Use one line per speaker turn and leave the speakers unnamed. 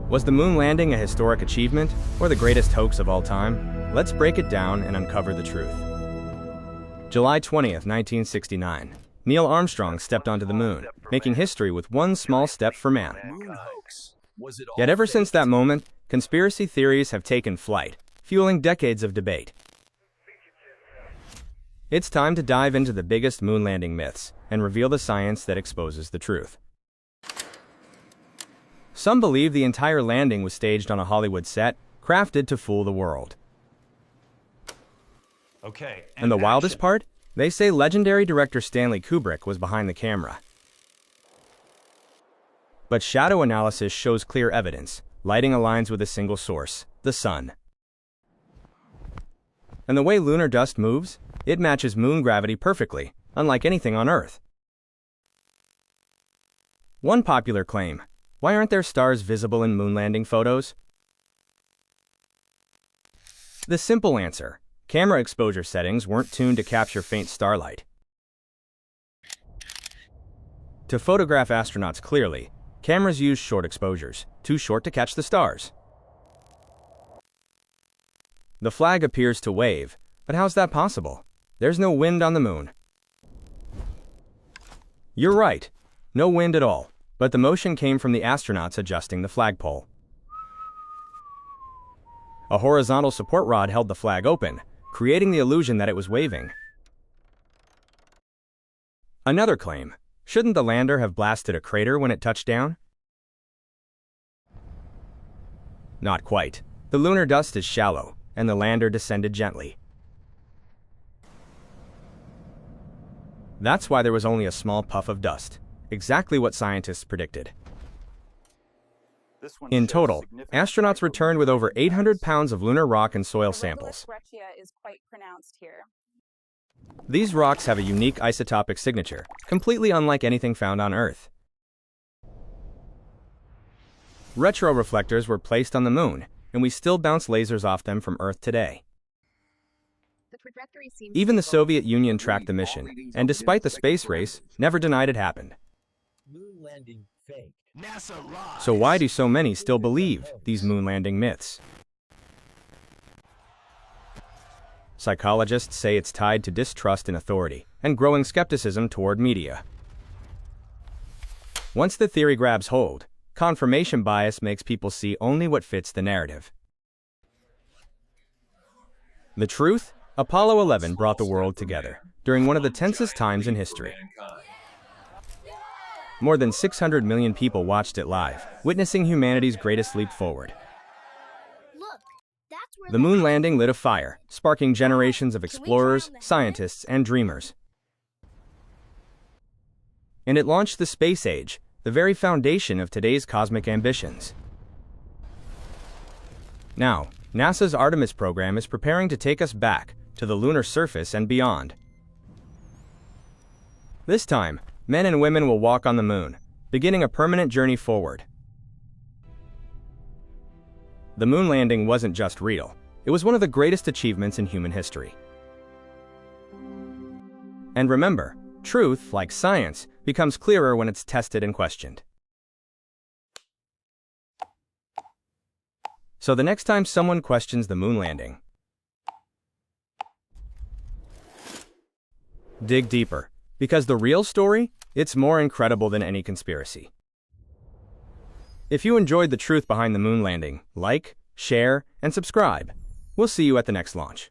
Was the moon landing a historic achievement or the greatest hoax of all time? Let's break it down and uncover the truth. July 20th, 1969. Neil Armstrong stepped onto the moon, making history with one small step for man. Yet ever since that moment, conspiracy theories have taken flight, fueling decades of debate. It's time to dive into the biggest moon landing myths and reveal the science that exposes the truth. Some believe the entire landing was staged on a Hollywood set, crafted to fool the world. And the wildest part? They say legendary director Stanley Kubrick was behind the camera. But shadow analysis shows clear evidence. Lighting aligns with a single source, the sun. And the way lunar dust moves, it matches moon gravity perfectly, unlike anything on Earth. One popular claim: why aren't there stars visible in moon landing photos? The simple answer: camera exposure settings weren't tuned to capture faint starlight. To photograph astronauts clearly, cameras use short exposures, too short to catch the stars. The flag appears to wave, but how's that possible? There's no wind on the moon. You're right, no wind at all, but the motion came from the astronauts adjusting the flagpole. A horizontal support rod held the flag open, creating the illusion that it was waving. Another claim: shouldn't the lander have blasted a crater when it touched down? Not quite. The lunar dust is shallow, and the lander descended gently. That's why there was only a small puff of dust, exactly what scientists predicted. In total, astronauts returned with over 800 pounds of lunar rock and soil samples.
Is quite pronounced here.
These rocks have a unique isotopic signature, completely unlike anything found on Earth. Retroreflectors were placed on the moon, and we still bounce lasers off them from Earth today. Even the Soviet Union tracked the mission, and despite the space race, never denied it happened.
Moon landing fake.
So why do so many still believe these moon landing myths? Psychologists say it's tied to distrust in authority and growing skepticism toward media. Once the theory grabs hold, confirmation bias makes people see only what fits the narrative. The truth? Apollo 11 brought the world together during one of the tensest times in history. More than 600 million people watched it live, witnessing humanity's greatest leap forward. The moon landing lit a fire, sparking generations of explorers, scientists, and dreamers. And it launched the space age, the very foundation of today's cosmic ambitions. Now, NASA's Artemis program is preparing to take us back to the lunar surface and beyond. This time, men and women will walk on the moon, beginning a permanent journey forward. The moon landing wasn't just real, it was one of the greatest achievements in human history. And remember, truth, like science, becomes clearer when it's tested and questioned. So the next time someone questions the moon landing, dig deeper, because the real story, it's more incredible than any conspiracy. If you enjoyed the truth behind the moon landing, like, share, and subscribe. We'll see you at the next launch.